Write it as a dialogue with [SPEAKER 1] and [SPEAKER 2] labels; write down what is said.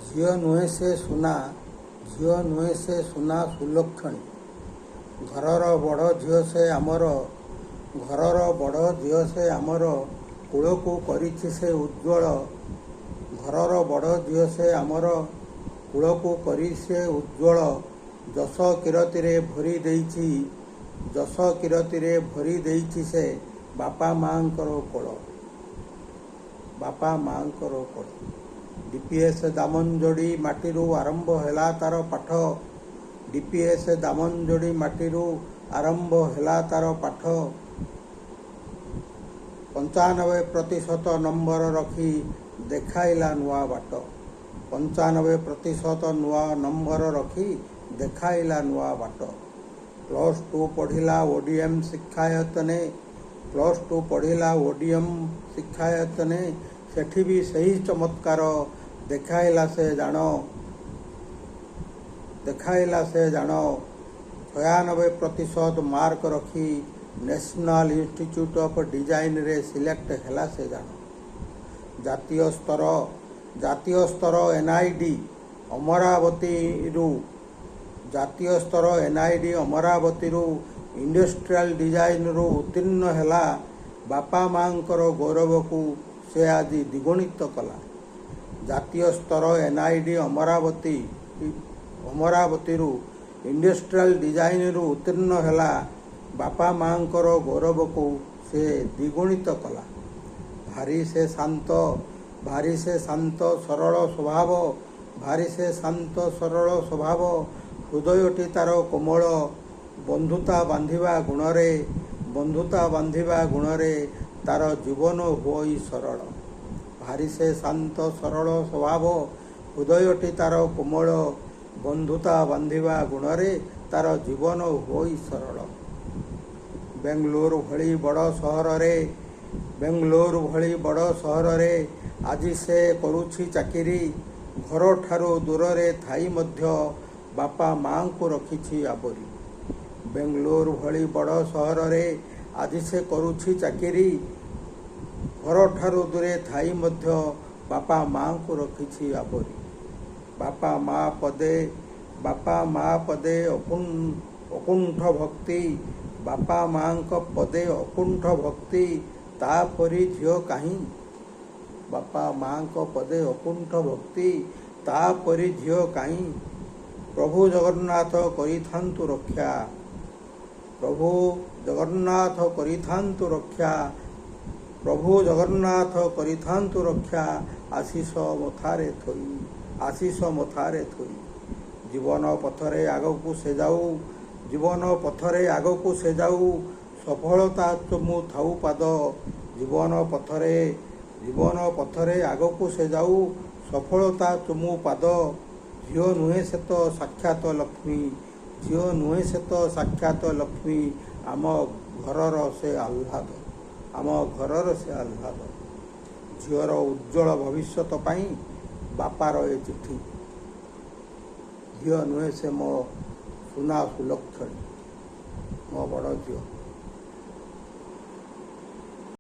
[SPEAKER 1] ଝିଅ ନୁହେଁ ସେ ସୁନା, ଝିଅ ନୁହେଁ ସେ ସୁନା ସୁଲକ୍ଷଣୀ। ଘରର ବଡ଼ ଝିଅ ସେ ଆମର, ଘରର ବଡ଼ ଝିଅ ସେ ଆମର, କୂଳକୁ କରିଛି ସେ ଉଜ୍ଜ୍ୱଳ। ଘରର ବଡ଼ ଝିଅ ସେ ଆମର, କୂଳକୁ କରି ସେ ଉଜ୍ଜ୍ୱଳ। ଯଶ କିରତିରେ ଭରି ଦେଇଛି, ଯଶ କିରତିରେ ଭରି ଦେଇଛି ସେ ବାପା ମାଆଙ୍କର କୋଳ, ବାପା ମାଆଙ୍କର କୋଳ। ଡିପିଏସ୍ ଦାମନଯୋଡ଼ି ମାଟିରୁ ଆରମ୍ଭ ହେଲା ତାର ପାଠ, ଡିପିଏସ୍ ଦାମନଯୋଡ଼ି ମାଟିରୁ ଆରମ୍ଭ ହେଲା ତାର ପାଠ। 95% ନମ୍ବର ରଖି ଦେଖାଇଲା ନୂଆ ବାଟ, 95% ନୂଆ ନମ୍ବର ରଖି ଦେଖାଇଲା ନୂଆ ବାଟ। +2 ପଢ଼ିଲା ODM ଶିକ୍ଷାୟତନେ, +2 ପଢ଼ିଲା ODM ଶିକ୍ଷାୟତନେ, ସେଠି ବି ସେହି ଚମତ୍କାର ଦେଖାଇଲା ସେ ଜାଣ, ଦେଖାଇଲା ସେ ଜାଣ। 96% ମାର୍କ ରଖି ନ୍ୟାସନାଲ ଇନଷ୍ଟିଚ୍ୟୁଟ୍ ଅଫ୍ ଡିଜାଇନରେ ସିଲେକ୍ଟ ହେଲା ସେ ଜାଣ। ଜାତୀୟ ସ୍ତର NID ଅମରାବତୀରୁ, ଜାତୀୟ ସ୍ତର NID ଅମରାବତୀରୁ ଇଣ୍ଡଷ୍ଟ୍ରିଆଲ ଡିଜାଇନରୁ ଉତ୍ତୀର୍ଣ୍ଣ ହେଲା। ବାପା ମାଆଙ୍କର ଗୌରବକୁ ସେ ଆଜି ଦ୍ୱିଗୁଣିତ କଲା। ଜାତୀୟ ସ୍ତର NID ଅମରାବତୀରୁ ଇଣ୍ଡଷ୍ଟ୍ରିଆଲ ଡିଜାଇନରୁ ଉତ୍ତୀର୍ଣ୍ଣ ହେଲା। ବାପା ମାଆଙ୍କର ଗୌରବକୁ ସେ ଦ୍ୱିଗୁଣିତ କଲା। ଭାରି ସେ ଶାନ୍ତ, ଭାରି ସେ ଶାନ୍ତ ସରଳ ସ୍ୱଭାବ, ଭାରି ସେ ଶାନ୍ତ ସରଳ ସ୍ୱଭାବ। ହୃଦୟଟି ତାର କୋମଳ, ବନ୍ଧୁତା ବାନ୍ଧିବା ଗୁଣରେ, ବନ୍ଧୁତା ବାନ୍ଧିବା ଗୁଣରେ ତାର ଜୀବନ ହୁଅଇ ସରଳ। ଭାରି ସେ ଶାନ୍ତ ସରଳ ସ୍ୱଭାବ, ହୃଦୟଟି ତାର କୋମଳ, ବନ୍ଧୁତା ବାନ୍ଧିବା ଗୁଣରେ ତାର ଜୀବନ ହୁଅଇ ସରଳ। ବେଙ୍ଗଲୋର ଭଳି ବଡ଼ ସହରରେ, ବେଙ୍ଗଲୋର ଭଳି ବଡ଼ ସହରରେ ଆଜି ସେ କରୁଛି ଚାକିରି। ଘରଠାରୁ ଦୂରରେ ଥାଇ ମଧ୍ୟ ବାପା ମାଆଙ୍କୁ ରଖିଛି ଆବୋରି। ବେଙ୍ଗଲୋର ଭଳି ବଡ଼ ସହରରେ ଆଜି ସେ କରୁଛି ଚାକିରି। ଘରଠାରୁ ଦୂରେ ଥାଇ ମଧ୍ୟ ବାପା ମାଆଙ୍କୁ ରଖିଛି ଆବୋରି। ବାପା ମା ପଦେ ଅକୁଣ୍ଠ ଭକ୍ତି, ବାପା ମାଆଙ୍କ ପଦେ ଅକୁଣ୍ଠ ଭକ୍ତି, ତାପରି ଝିଅ କାହିଁ। ବାପା ମାଆଙ୍କ ପଦେ ଅକୁଣ୍ଠ ଭକ୍ତି, ତାପରି ଝିଅ କାହିଁ। ପ୍ରଭୁ ଜଗନ୍ନାଥ କରିଥାନ୍ତୁ ରକ୍ଷା, ପ୍ରଭୁ ଜଗନ୍ନାଥ କରିଥାନ୍ତୁ ରକ୍ଷା, ପ୍ରଭୁ ଜଗନ୍ନାଥ କରିଥାନ୍ତୁ ରକ୍ଷା। ଆଶିଷ ମଥାରେ ଥୋଇ, ଆଶିଷ ମଥାରେ ଥୋଇ। ଜୀବନ ପଥରେ ଆଗକୁ ସେ ଯାଉ, ଜୀବନ ପଥରେ ଆଗକୁ ସେ ଯାଉ, ସଫଳତା ଚୁମୁ ଥାଉ ପାଦ। ଜୀବନ ପଥରେ ଆଗକୁ ସେ ଯାଉ, ସଫଳତା ଚୁମୁ ପାଦ। ଝିଅ ନୁହେଁ ସେ ତ ସାକ୍ଷାତ ଲକ୍ଷ୍ମୀ, ଝିଅ ନୁହେଁ ସେ ତ ସାକ୍ଷାତ ଲକ୍ଷ୍ମୀ। ଆମ ଘରର ସେ ଆହ୍ଲାଦ, ଆମ ଘରର ସେ ଆହ୍ଲାଦ। ଝିଅର ଉଜ୍ଜ୍ୱଳ ଭବିଷ୍ୟତ ପାଇଁ ବାପାର ଏ ଚିଠି। ଝିଅ ନୁହେଁ ସେ ମୋ ସୁନା ସୁଲକ୍ଷଣୀ, ମୋ ବଡ଼ ଝିଅ।